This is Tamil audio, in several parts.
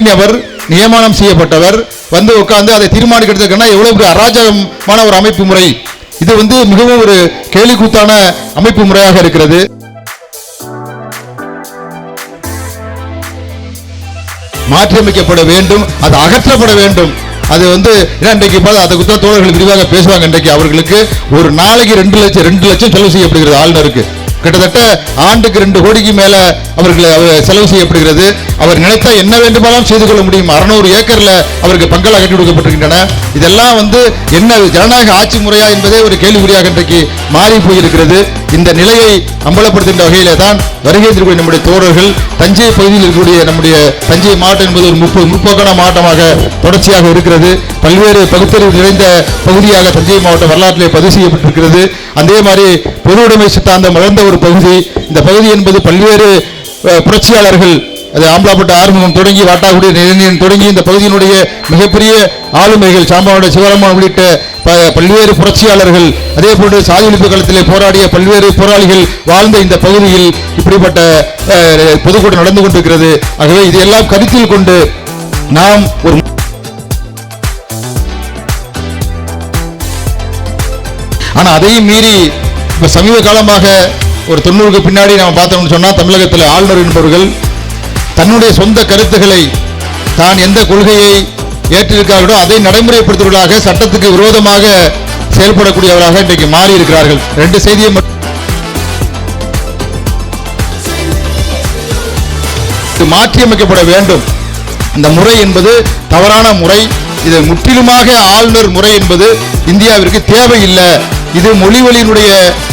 அவர் நியமனம் செய்யப்பட்டவர் வந்து உட்கார்ந்து அதை தீர்மானிக்கிறதுக்குன்னா எவ்வளவு பெரிய அராஜகமான ஒரு அமைப்பு முறை. இது மிகவும் ஒரு கேலிக்கூத்தான அமைப்பு முறையாக இருக்கிறது. மாற்றியமைக்கப்பட வேண்டும், அது அகற்றப்பட வேண்டும். அது இன்றைக்கு அதை குத்த தோழர்கள் விரிவாக பேசுவாங்க. இன்றைக்கு அவர்களுக்கு ஒரு நாளைக்கு 2 லட்சம் செலவு செய்யப்படுகிறது. ஆளுநருக்கு கிட்டத்தட்ட ஆண்டுக்கு 2 கோடிக்கு மேல அவர்கள் செலவு செய்யப்படுகிறது. அவர் நினைத்தா என்ன வேண்டுமானாலும் செய்து கொள்ள முடியும். 600 ஏக்கர்ல அவருக்கு பங்களா கட்டி கொடுக்கப்பட்டிருக்கின்றன. இதெல்லாம் என்ன ஜனநாயக ஆட்சி முறையா என்பதே ஒரு கேள்விக்குறியாக இன்றைக்கு மாறி போயிருக்கிறது. இந்த நிலையை அம்பலப்படுத்துகின்ற வகையிலே தான் வருகை இருக்கக்கூடிய நம்முடைய தோழர்கள் தஞ்சை பகுதியில் இருக்கக்கூடிய நம்முடைய தஞ்சை மாவட்டம் என்பது ஒரு முற்போக்கான மாவட்டமாக தொடர்ச்சியாக இருக்கிறது. பல்வேறு பகுத்தறிவு நிறைந்த பகுதியாக தஞ்சை மாவட்டம் வரலாற்றிலே பதிவு செய்யப்பட்டிருக்கிறது. அதே மாதிரி பொது உடைமை சித்தாந்தம் வளர்ந்த ஒரு பகுதி. இந்த பகுதி என்பது பல்வேறு புரட்சியாளர்கள், அது ஆம்பலாப்பட்ட ஆறுமுகம் தொடங்கி வாட்டாக்குடி நிலையம் தொடங்கி இந்த பகுதியினுடைய மிகப்பெரிய ஆளுமைகள் சாம்பாவுடைய சிவராமன் உள்ளிட்ட பல்வேறு புரட்சியாளர்கள், அதே போன்று சாதி ஒழிப்பு களத்திலே போராடிய பல்வேறு போராளிகள் வாழ்ந்த இந்த பகுதியில் இப்படிப்பட்ட பொதுக்கூட்டம் நடந்து கொண்டிருக்கிறது. ஆகவே இதையெல்லாம் கருத்தில் கொண்டு நாம் ஒரு ஆனா அதையும் மீறி இப்ப சமீப காலமாக ஒரு 90க்கு பின்னாடி நாம் பார்த்தோம்னு சொன்னா தமிழகத்தில் ஆளுநர் என்பவர்கள் தன்னுடைய சொந்த கருத்துக்களை தான் எந்த கொள்கையை ஏற்றிருக்கார்களோ அதை நடைமுறைப்படுத்துவதாக சட்டத்துக்கு விரோதமாக செயல்படக்கூடியவராக இன்றைக்கு மாறி இருக்கிறார்கள். 2 செய்தியை மாற்றியமைக்கப்பட வேண்டும். இந்த முறை என்பது தவறான முறை. இது முற்றிலுமாக ஆளுநர் முறை என்பது இந்தியாவிற்கு தேவையில்லை. இது மொழிவழியினுடைய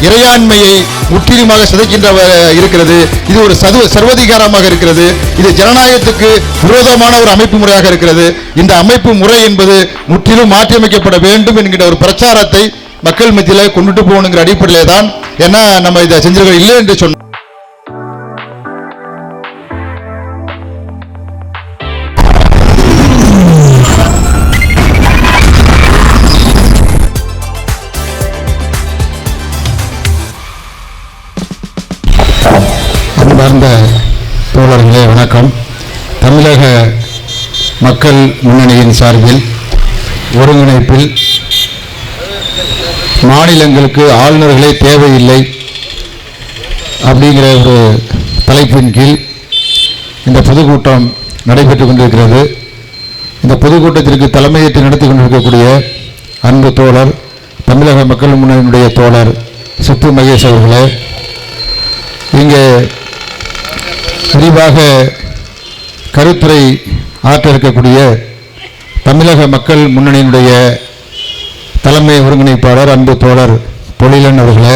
இறையாண்மையை முற்றிலுமாக சிதைக்கின்ற இருக்கிறது. இது ஒரு சர்வதிகாரமாக இருக்கிறது. இது ஜனநாயகத்துக்கு விரோதமான ஒரு அமைப்பு முறையாக இருக்கிறது. இந்த அமைப்பு முறை என்பது முற்றிலும் மாற்றியமைக்கப்பட வேண்டும் என்கிற ஒரு பிரச்சாரத்தை மக்கள் மத்தியில் கொண்டுட்டு போகணுங்கிற அடிப்படையிலே தான் ஏன்னா நம்ம இதை செஞ்சிருக்க இல்லை என்று சொன்னோம். அன்பார்ந்த தோழர்களே வணக்கம். தமிழக மக்கள் முன்னணியின் சார்பில் ஒருங்கிணைப்பில் மாநிலங்களுக்கு ஆளுநர்களே தேவையில்லை அப்படிங்கிற ஒரு தலைப்பின் கீழ் இந்த பொதுக்கூட்டம் நடைபெற்றுக் கொண்டிருக்கிறது. இந்த பொதுக்கூட்டத்திற்கு தலைமையேற்று நடத்தி கொண்டிருக்கக்கூடிய அன்பு தோழர் தமிழக மக்கள் முன்னணியினுடைய தோழர் சித்து மகேஷ் அவர்களே, இங்கே விரிவாக கருத்துரை ஆற்ற இருக்கக்கூடிய தமிழக மக்கள் முன்னணியினுடைய தலைமை ஒருங்கிணைப்பாளர் அன்பு தோழர் பொழிலன் அவர்களே,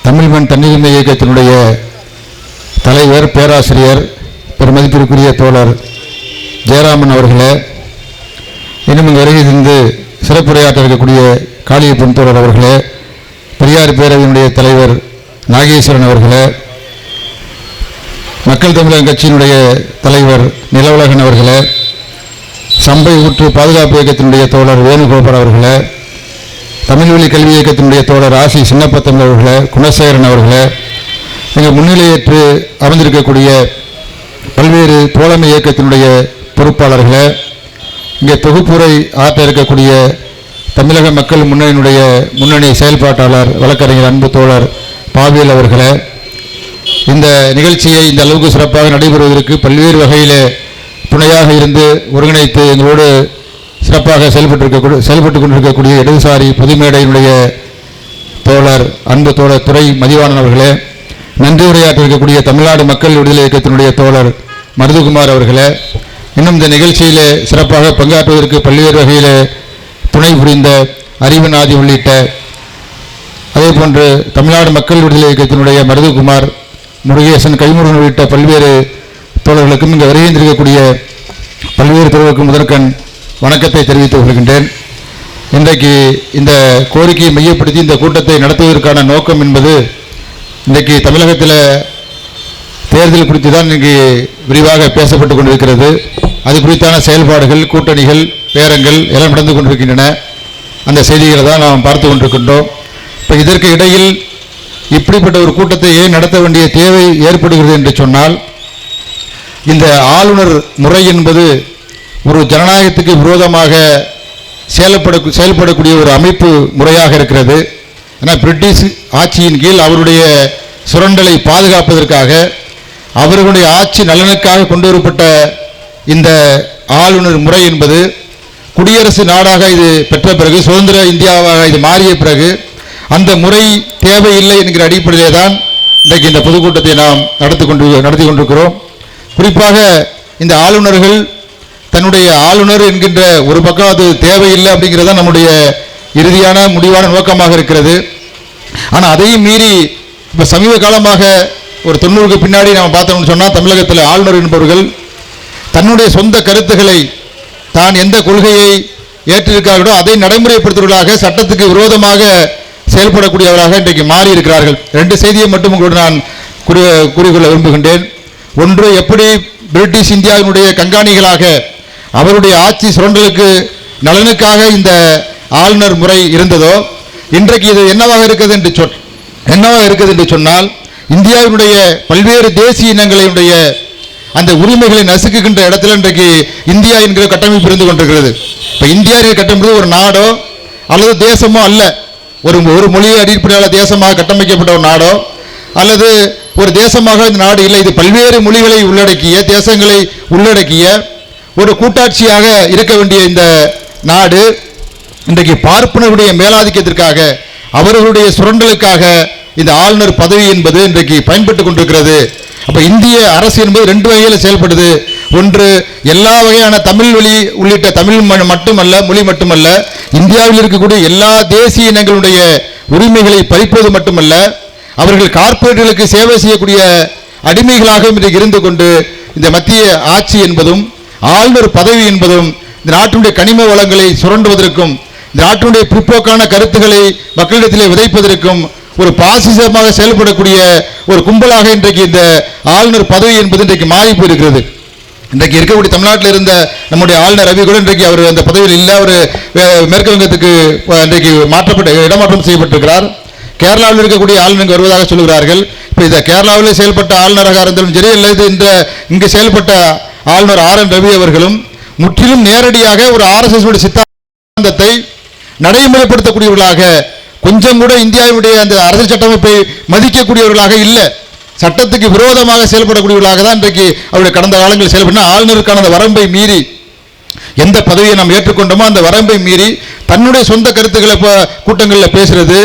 தமிழ்மண் தன்னுரிமை இயக்கத்தினுடைய தலைவர் பேராசிரியர் பெருமதிப்பிற்குரிய தோழர் ஜெயராமன் அவர்களே, இன்னும் இங்கு வருகை தந்து சிறப்புரையாற்ற இருக்கக்கூடிய காளியப்பன் தோழர் அவர்களே, பெரியார் பேரவையினுடைய தலைவர் நாகேஸ்வரன் அவர்களே, மக்கள் தமிழக கட்சியினுடைய தலைவர் நிலவுலகன் அவர்களே, சம்பை ஊற்று பாதுகாப்பு இயக்கத்தினுடைய தோழர் வேணுகோபால் அவர்களே, தமிழ்வழி கல்வி இயக்கத்தினுடைய தோழர் ஆசி சின்னப்பத்தமிழ் அவர்களே, குணசேகரன் அவர்களே, இங்கு முன்னிலையேற்று அமர்ந்திருக்கக்கூடிய பல்வேறு தோழமை இயக்கத்தினுடைய பொறுப்பாளர்களே, இங்கே தொகுப்புரை ஆற்ற இருக்கக்கூடிய தமிழக மக்கள் முன்னணியினுடைய முன்னணி செயல்பாட்டாளர் வழக்கறிஞர் அன்பு தோழர் பாவியல் அவர்களே, இந்த நிகழ்ச்சியை இந்த அளவுக்கு சிறப்பாக நடைபெறுவதற்கு பல்வேறு வகையில் துணையாக இருந்து ஒருங்கிணைத்து எங்களோடு சிறப்பாக செயல்பட்டு கொண்டிருக்கக்கூடிய இடதுசாரி பொதுமேடையினுடைய தோழர் அன்பு தோழர் துரை மதிவாணன் அவர்களே, நன்றி உரையாற்றிருக்கக்கூடிய தமிழ்நாடு மக்கள் விடுதலை இயக்கத்தினுடைய தோழர் மருதுகுமார் அவர்களே, இன்னும் இந்த நிகழ்ச்சியிலே சிறப்பாக பங்காற்றுவதற்கு பல்வேறு வகையில் துணை புரிந்த அறிவநாதி உள்ளிட்ட அதே போன்று தமிழ்நாடு மக்கள் விடுதலை இயக்கத்தினுடைய மருதுகுமார், முருகேசன், கைமுருகன் உள்ளிட்ட பல்வேறு தோழர்களுக்கும் இங்கு வருகின்றிருக்கக்கூடிய பல்வேறு தோழர்களுக்கும் முதற்கண் வணக்கத்தை தெரிவித்துக் கொள்கின்றேன். இன்றைக்கு இந்த கோரிக்கையை மையப்படுத்தி இந்த கூட்டத்தை நடத்துவதற்கான நோக்கம் என்பது இன்றைக்கு தமிழகத்தில் தேர்தல் குறித்து தான் இன்றைக்கு விரிவாக பேசப்பட்டு கொண்டிருக்கிறது. அது குறித்தான செயல்பாடுகள், கூட்டணிகள், பேரங்கள் எல்லாம் நடந்து கொண்டிருக்கின்றன. அந்த செய்திகளை தான் நாம் பார்த்து கொண்டிருக்கின்றோம். இப்போ இதற்கு இடையில் இப்படிப்பட்ட ஒரு கூட்டத்தை ஏன் நடத்த வேண்டிய தேவை ஏற்படுகிறது என்று சொன்னால், இந்த ஆளுநர் முறை என்பது ஒரு ஜனநாயகத்துக்கு விரோதமாக செயல்படக்கூடிய ஒரு அமைப்பு முறையாக இருக்கிறது. ஆனால் பிரிட்டிஷ் ஆட்சியின் கீழ் அவருடைய சுரண்டலை பாதுகாப்பதற்காக அவர்களுடைய ஆட்சி நலனுக்காக கொண்டு வரப்பட்ட இந்த ஆளுநர் முறை என்பது குடியரசு நாடாக இது பெற்ற பிறகு, சுதந்திர இந்தியாவாக இது மாறிய பிறகு அந்த முறை தேவையில்லை என்கிற அடிப்படையிலே தான் இன்றைக்கு இந்த பொதுக்கூட்டத்தை நாம் நடத்தி கொண்டிருக்கிறோம். குறிப்பாக இந்த ஆளுநர்கள் தன்னுடைய ஆளுநர் என்கின்ற ஒரு பக்கம் அது தேவையில்லை அப்படிங்கிறது தான் நம்முடைய இறுதியான முடிவான நோக்கமாக இருக்கிறது. ஆனால் அதையும் மீறி இப்போ சமீப காலமாக ஒரு 90க்கு பின்னாடி நாம் பார்த்தோம்னு சொன்னால், தமிழகத்தில் ஆளுநர் என்பவர்கள் தன்னுடைய சொந்த கருத்துக்களை தான் எந்த கொள்கையை ஏற்றிருக்கார்களோ அதை நடைமுறைப்படுத்துவதாக சட்டத்துக்கு விரோதமாக செயல்படக்கூடியவராக இன்றைக்கு மாறி இருக்கிறார்கள். 2 செய்தியை மட்டும் உங்களோடு நான் கூறிக்கொள்ள விரும்புகின்றேன். ஒன்று, எப்படி பிரிட்டிஷ் இந்தியாவினுடைய கண்காணிகளாக அவருடைய ஆட்சி சுரண்டலுக்கு நலனுக்காக இந்த ஆளுநர் முறை இருந்ததோ, இன்றைக்கு இது என்னவாக இருக்கிறது என்று சொன்னால், இந்தியாவினுடைய பல்வேறு தேசிய இனங்களுடைய அந்த உரிமைகளை நசுக்குகின்ற இடத்துல இன்றைக்கு இந்தியா என்கிற கட்டமைப்பு இருந்து கொண்டிருக்கிறது. இப்போ இந்தியா கட்டமைப்பு ஒரு நாடோ அல்லது தேசமோ அல்ல, ஒரு மொழியை அடிப்படையால் தேசமாக கட்டமைக்கப்பட்ட ஒரு நாடோ அல்லது ஒரு தேசமாக இந்த நாடு இல்லை. இது பல்வேறு மொழிகளை உள்ளடக்கிய, தேசங்களை உள்ளடக்கிய ஒரு கூட்டாட்சியாக இருக்க வேண்டிய இந்த நாடு இன்றைக்கு பார்ப்பனருடைய மேலாதிக்கத்திற்காக, அவர்களுடைய சுரண்டலுக்காக இந்த ஆளுநர் பதவி என்பது இன்றைக்கு பயன்பட்டு கொண்டிருக்கிறது. அப்ப இந்திய அரசு என்பது 2 வகையில் செயல்படுது. ஒன்று, எல்லா வகையான தமிழ் வழி உள்ளிட்ட தமிழ் மொழி மட்டுமல்ல, இந்தியாவில் இருக்கக்கூடிய எல்லா தேசிய இனங்களுடைய உரிமைகளை பறிப்பது மட்டுமல்ல, அவர்கள் கார்ப்பரேட்டுகளுக்கு சேவை செய்யக்கூடிய அடிமைகளாக இன்றைக்கு இருந்து கொண்டு இந்த மத்திய ஆட்சி என்பதும் ஆளுநர் பதவி என்பதும் இந்த நாட்டினுடைய கனிம வளங்களை சுரண்டுவதற்கும், இந்த நாட்டினுடைய பிற்போக்கான கருத்துக்களை மக்களிடத்திலே விதைப்பதற்கும் ஒரு பாசிசமாக செயல்படக்கூடிய ஒரு கும்பலாக இன்றைக்கு இந்த ஆளுநர் பதவி என்பது இன்றைக்கு மாறி போயிருக்கிறது. இன்றைக்கு இருக்கக்கூடிய தமிழ்நாட்டில் இருந்த நம்முடைய ஆளுநர் ரவி கூட இன்றைக்கு அவர் அந்த பதவியில் இல்லை. அவர் மேற்கு வங்கத்துக்கு இன்றைக்கு இடமாற்றம் செய்யப்பட்டிருக்கிறார். கேரளாவில் இருக்கக்கூடிய ஆளுநர் வருவதாக சொல்கிறார்கள். இப்போ இந்த கேரளாவில் செயல்பட்ட ஆளுநராக இருந்தாலும் சரி, அல்லது இங்கு செயல்பட்ட ஆளுநர் RN ரவி அவர்களும் முற்றிலும் நேரடியாக ஒரு RSS சித்தாந்தத்தை நடைமுறைப்படுத்தக்கூடியவர்களாக, கொஞ்சம் கூட இந்தியாவுடைய அந்த அரசியல் சட்டமைப்பை மதிக்கக்கூடியவர்களாக இல்லை, சட்டத்துக்கு விரோதமாக செயல்படக்கூடியவர்களாக தான் இன்றைக்கு அவருடைய கடந்த காலங்களில் செயல்பட ஆளுநருக்கான அந்த வரம்பை மீறி எந்த பதவியை நாம் ஏற்றுக்கொண்டோமோ அந்த வரம்பை மீறி தன்னுடைய சொந்த கருத்துக்களை கூட்டங்களில் பேசுறது,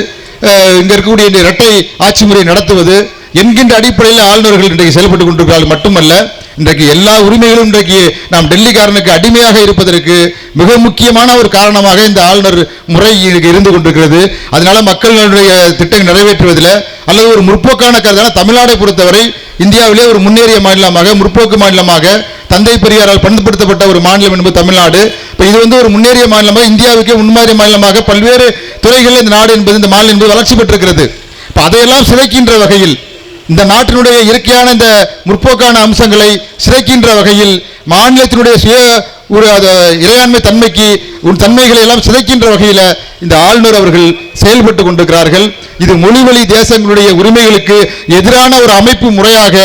இங்கே இருக்கக்கூடிய இந்த இரட்டை ஆட்சி முறை நடத்துவது என்கின்ற அடிப்படையில் ஆளுநர்கள் இன்றைக்கு செயல்பட்டுக் கொண்டிருக்கிறார்கள். மட்டுமல்ல, இன்றைக்கு எல்லா உரிமைகளும் இன்றைக்கு நாம் டெல்லிக்காரனுக்கு அடிமையாக இருப்பதற்கு மிக முக்கியமான ஒரு காரணமாக இந்த ஆளுநர் முறை இருந்து கொண்டிருக்கிறது. அதனால மக்களுடைய திட்டங்கள் நிறைவேற்றுவதில் அல்லது ஒரு முற்போக்கான கருத்தான தமிழ்நாட்டை பொறுத்தவரை இந்தியாவிலே ஒரு முன்னேறிய மாநிலமாக, முற்போக்கு மாநிலமாக, தந்தை பெரியாரால் பண்படுத்தப்பட்ட ஒரு மாநிலம் என்பது தமிழ்நாடு. இப்போ இது ஒரு முன்னேறிய மாநிலமாக, இந்தியாவுக்கே முன்மாதிரி மாநிலமாக பல்வேறு துறைகளில் இந்த நாடு என்பது, இந்த மாநிலம் என்பது வளர்ச்சி பெற்றிருக்கிறது. இப்போ அதையெல்லாம் சிதைக்கின்ற வகையில், இந்த நாட்டினுடைய இயற்கையான இந்த முற்போக்கான அம்சங்களை சிதைக்கின்ற வகையில், மாநிலத்தினுடைய இறையாண்மை தன்மைகளை எல்லாம் சிதைக்கின்ற வகையில் இந்த ஆளுநர் அவர்கள் செயல்பட்டு கொண்டிருக்கிறார்கள். இது மொழிவழி தேசங்களுடைய உரிமைகளுக்கு எதிரான ஒரு அமைப்பு முறையாக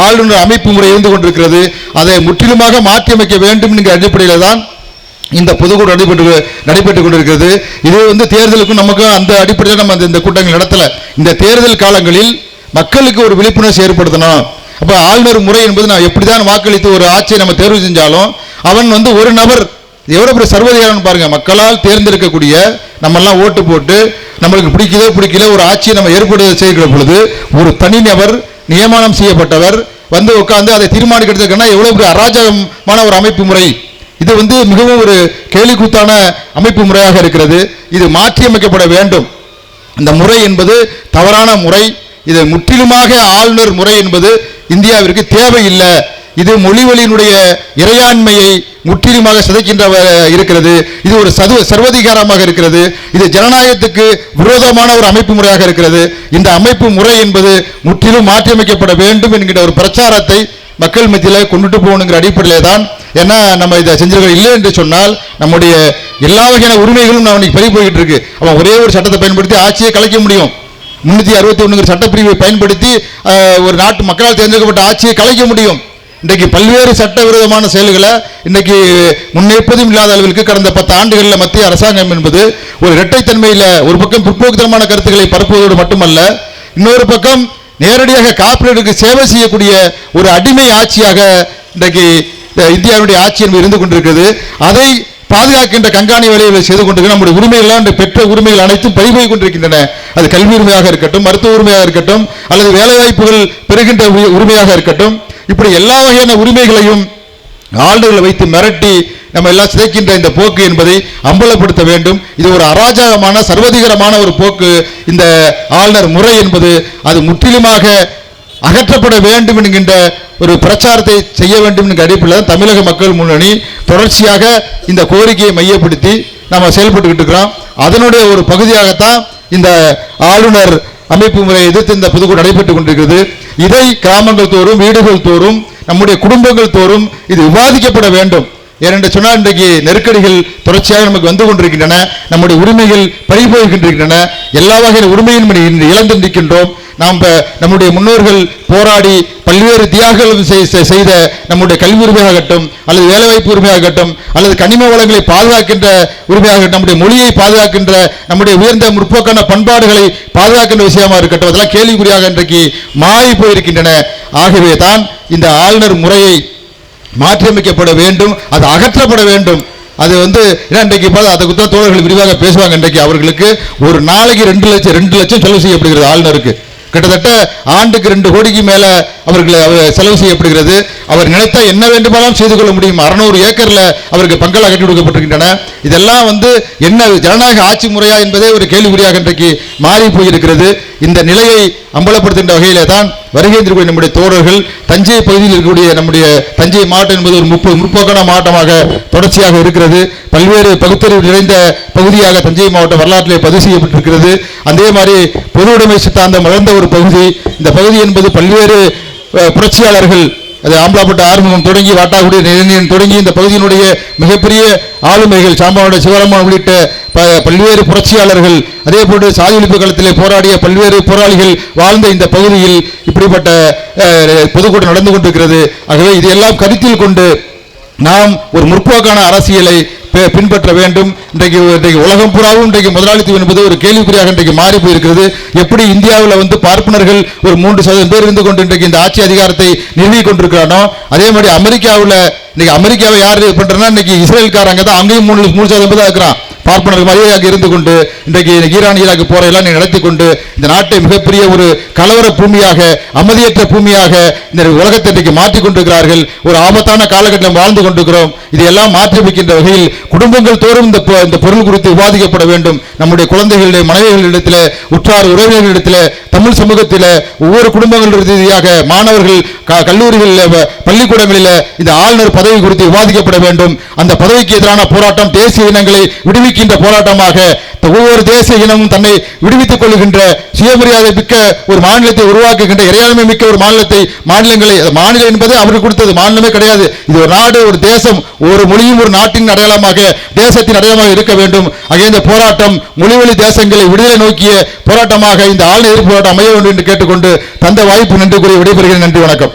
ஆளுநர் அமைப்பு முறை இருந்து கொண்டிருக்கிறது. அதை முற்றிலுமாக மாற்றியமைக்க வேண்டும் என்கிற அடிப்படையில் தான் இந்த பொதுக்கூட்டம் நடைபெற்றுக் கொண்டிருக்கிறது. இது தேர்தலுக்கும் நமக்கும் அந்த அடிப்படையில் நம்ம இந்த கூட்டங்கள் நடத்தல. இந்த தேர்தல் காலங்களில் மக்களுக்கு ஒரு விழிப்புணர்வு ஏற்படுத்தணும். அப்போ ஆளுநர் முறை என்பது நான் எப்படிதான் வாக்களித்து ஒரு ஆட்சியை நம்ம தேர்வு செஞ்சாலும் அவன் ஒரு நபர் எவ்வளவு பெரிய சர்வதிகாரம் பாருங்க, மக்களால் தேர்ந்தெடுக்கக்கூடிய, நம்ம எல்லாம் ஓட்டு போட்டு நம்மளுக்கு பிடிக்கல ஒரு ஆட்சியை நம்ம ஏற்படுத்த செய்கிற பொழுது ஒரு தனிநபர் நியமனம் செய்யப்பட்டவர் உட்கார்ந்து அதை தீர்மானிக்கிறதுக்குன்னா எவ்வளவு பெரிய அராஜகமான ஒரு அமைப்பு முறை. இது மிகவும் ஒரு கேலிக்கூத்தான அமைப்பு முறையாக இருக்கிறது. இது மாற்றியமைக்கப்பட வேண்டும். இந்த முறை என்பது தவறான முறை. இது முற்றிலுமாக ஆளுநர் முறை என்பது இந்தியாவிற்கு தேவையில்லை. இது மொழிவழியினுடைய இறையாண்மையை முற்றிலுமாக சிதைக்கின்ற இருக்கிறது. இது ஒரு சர்வதிகாரமாக இருக்கிறது. இது ஜனநாயகத்துக்கு விரோதமான ஒரு அமைப்பு முறையாக இருக்கிறது. இந்த அமைப்பு முறை என்பது முற்றிலும் மாற்றியமைக்கப்பட வேண்டும் என்கிற ஒரு பிரச்சாரத்தை மக்கள் மத்தியில் கொண்டுட்டு போகணுங்கிற அடிப்படையில் தான். ஏன்னா நம்ம இதை செஞ்சிருக்க இல்லை என்று சொன்னால் நம்முடைய எல்லா வகையான உரிமைகளும் நம்ம பறி போயிட்டு இருக்கு. அவன் ஒரே ஒரு சட்டத்தை பயன்படுத்தி ஆட்சியை கலைக்க முடியும். 361 சட்டப்பிரிவை பயன்படுத்தி ஒரு நாட்டு மக்களால் தேர்ந்தெடுக்கப்பட்ட ஆட்சியை கலைக்க முடியும். இன்றைக்கு பல்வேறு சட்டவிரோதமான செயல்களை இன்றைக்கு முன்னெப்போதும் இல்லாத அளவிற்கு கடந்த 10 ஆண்டுகளில் மத்திய அரசாங்கம் என்பது ஒரு இரட்டைத்தன்மையில் ஒரு பக்கம் பிற்போக்குத்தனமான கருத்துக்களை பரப்புவதோடு மட்டுமல்ல, இன்னொரு பக்கம் நேரடியாக கார்ப்பரேட்டுக்கு சேவை செய்யக்கூடிய ஒரு அடிமை ஆட்சியாக இன்றைக்கு இந்தியாவுடைய ஆட்சி என்பது இருந்து கொண்டிருக்கிறது. அதை பாதுகாக்கின்ற கண்காணி வேலைகளை செய்து கொண்டிருக்கிற நம்முடைய உரிமைகள்லாம் பெற்ற உரிமைகள் அனைத்தும் பறிபோய் கொண்டிருக்கின்றன. அது கல்வி உரிமையாக இருக்கட்டும், மருத்துவ உரிமையாக இருக்கட்டும், அல்லது வேலைவாய்ப்புகள் பெறுகின்ற உரிமையாக இருக்கட்டும், இப்படி எல்லா வகையான உரிமைகளையும் ஆளுநர்களை வைத்து மிரட்டி நம்ம எல்லாம் சிதைக்கின்ற இந்த போக்கு என்பதை அம்பலப்படுத்த வேண்டும். இது ஒரு அராஜகமான சர்வதிகரமான ஒரு போக்கு. இந்த ஆளுநர் முறை என்பது அது முற்றிலுமாக அகற்றப்பட வேண்டும் என்கின்ற ஒரு பிரச்சாரத்தை செய்ய வேண்டும் என்கிற அடிப்படையில் தமிழக மக்கள் முன்னணி தொடர்ச்சியாக இந்த கோரிக்கையை மையப்படுத்தி நம்ம செயல்பட்டுக்கிட்டு இருக்கிறோம். அதனுடைய ஒரு பகுதியாகத்தான் இந்த ஆளுநர் அமைப்பு முறையை எதிர்த்து இந்த பொதுக்கூட்டம் நடைபெற்றுக் கொண்டிருக்கிறது. இதை கிராமங்கள் தோறும், வீடுகள் தோறும், நம்முடைய குடும்பங்கள் தோறும் இது விவாதிக்கப்பட வேண்டும். ஏனென்று சொன்னால் இன்றைக்கு நெருக்கடிகள் தொடர்ச்சியாக நமக்கு வந்து கொண்டிருக்கின்றன. நம்முடைய உரிமைகள் பறிபோகின்றன. எல்லா வகையான உரிமையும் இழந்து நிற்கின்றோம். நாம் நம்முடைய முன்னோர்கள் போராடி பல்வேறு தியாகங்கள் செய்த நம்முடைய கல்வி உரிமையாகட்டும், அல்லது வேலைவாய்ப்பு உரிமையாகட்டும், அல்லது கனிம வளங்களை பாதுகாக்கின்ற உரிமையாகட்டும், நம்முடைய மொழியை பாதுகாக்கின்ற, நம்முடைய உயர்ந்த முற்போக்கான பண்பாடுகளை பாதுகாக்கின்ற விஷயமா இருக்கட்டும், அதெல்லாம் கேள்விக்குறியாக இன்றைக்கு மாறி போயிருக்கின்றன. ஆகவே தான் இந்த ஆளுநர் முறையை மாற்றியமைக்கப்பட வேண்டும், அது அகற்றப்பட வேண்டும். அது இன்றைக்கு அதை குறித்த தோழர்கள் விரிவாக பேசுவாங்க. இன்றைக்கு அவர்களுக்கு ஒரு நாளைக்கு 2 லட்சம் செலவு செய்யப்படுகிறது. ஆளுநருக்கு கிட்டத்தட்ட ஆண்டுக்கு 2 கோடிக்கு மேல அவர்கள் செலவு செய்யப்படுகிறது. அவர் நினைத்தா என்ன வேண்டுமானாலும் செய்து கொள்ள முடியும். 600 ஏக்கர்ல அவருக்கு பங்களா கட்டி கொடுக்கப்பட்டிருக்கின்றன. இதெல்லாம் என்ன ஜனநாயக ஆட்சி முறையா என்பதே ஒரு கேள்விக்குறியாக இன்றைக்கு மாறி போயிருக்கிறது. இந்த நிலையை அம்பலப்படுத்துகின்ற வகையிலே தான் வருகின்ற நம்முடைய தோழர்கள் தஞ்சை பகுதியில் இருக்கக்கூடிய நம்முடைய தஞ்சை மாவட்டம் என்பது ஒரு முற்போக்கான மாவட்டமாக தொடர்ச்சியாக இருக்கிறது. பல்வேறு பகுத்தறிவு நிறைந்த பகுதியாக தஞ்சை மாவட்டம் வரலாற்றிலே பதிவு செய்யப்பட்டிருக்கிறது. அதே மாதிரி பொது உடைமை சித்தாந்தம் வளர்ந்த ஒரு பகுதி. இந்த பகுதி என்பது பல்வேறு புரட்சியாளர்கள், அது ஆம்பலாப்பட்ட ஆறுமுகம் தொடங்கி வாட்டாக்குடி நிலையம் தொடங்கி இந்த பகுதியினுடைய மிகப்பெரிய ஆளுமைகள் சாம்பாவோட சிவராமன் உள்ளிட்ட பல்வேறு புரட்சியாளர்கள், அதே போன்று சாதி ஒழிப்பு களத்திலே போராடிய பல்வேறு போராளிகள் வாழ்ந்த இந்த பகுதியில் இப்படிப்பட்ட பொதுக்கூட்டம் நடந்து கொண்டிருக்கிறது. ஆகவே இதையெல்லாம் கருத்தில் கொண்டு நாம் ஒரு முற்போக்கான அரசியலை பின்பற்ற வேண்டும். இன்றைக்கு உலகம் பூராவும் இன்றைக்கு முதலாளித்துவம் என்பது ஒரு கேள்விக்குறியாக இன்றைக்கு மாறி போயிருக்கிறது. எப்படி இந்தியாவில் பார்ப்பனர்கள் ஒரு 3% பேர் இருந்து கொண்டு இன்றைக்கு இந்த ஆட்சி அதிகாரத்தை நிறுவிக் கொண்டிருக்கிறானோ, அதே மாதிரி அமெரிக்காவில் இன்னைக்கு அமெரிக்காவை யார் பண்றா, இன்னைக்கு இஸ்ரேல்காரங்க தான் அங்கேயும் 3% தான் இருக்கிறான். பார்ப்பனர்கள் மாதிரியாக இருந்து கொண்டு இன்றைக்கு ஈரான் ஈராக்கு போற எல்லாம் நடத்தி கொண்டு இந்த நாட்டை மிகப்பெரிய ஒரு கலவர பூமியாக, அமைதியற்ற பூமியாக இந்த உலகத்தை இன்றைக்கு மாற்றிக் கொண்டிருக்கிறார்கள். ஒரு ஆபத்தான காலகட்டம் வாழ்ந்து கொண்டிருக்கிறோம். இதையெல்லாம் மாற்றிவிக்கின்ற வகையில் குடும்பங்கள் தோறும் இந்த பொருள் குறித்து விவாதிக்கப்பட வேண்டும். நம்முடைய குழந்தைகளுடைய மனைவிகளிடத்தில், உற்றார் உறவினர்களிடத்தில், தமிழ் சமூகத்தில், ஒவ்வொரு குடும்பங்கள் ரீதியாக மாணவர்கள் கல்லூரிகளில், பள்ளிக்கூடங்களில் இந்த ஆளுநர் பதவி குறித்து விவாதிக்கப்பட வேண்டும். அந்த பதவிக்கு எதிரான போராட்டம் தேசிய இனங்களை விடுவிக்கின்ற போராட்டமாக, ஒவ்வொரு தேசிய இனமும் தன்னை விடுவித்துக் கொள்கின்ற சுயமரியாதை மிக்க ஒரு மாநிலத்தை உருவாக்குகின்ற, இறையாண்மை மிக்க ஒரு மாநிலங்களை, மாநிலம் என்பது அவருக்கு கொடுத்தது, மாநிலமே கிடையாது. இது ஒரு நாடு, ஒரு தேசம், ஒரு மொழியும் ஒரு நாட்டின் அடையாளமாக, தேசத்தின் அடையாளமாக இருக்க வேண்டும். ஆகிய இந்த போராட்டம் மொழிவழி தேசங்களை விடுதலை நோக்கிய போராட்டமாக இந்த ஆளுநர் எதிர்ப்பு போராட்டம் அமைய வேண்டும் என்று கேட்டுக்கொண்டு தந்த வாய்ப்பு நன்றி கூறி விடைபெறுகிறேன். நன்றி, வணக்கம்.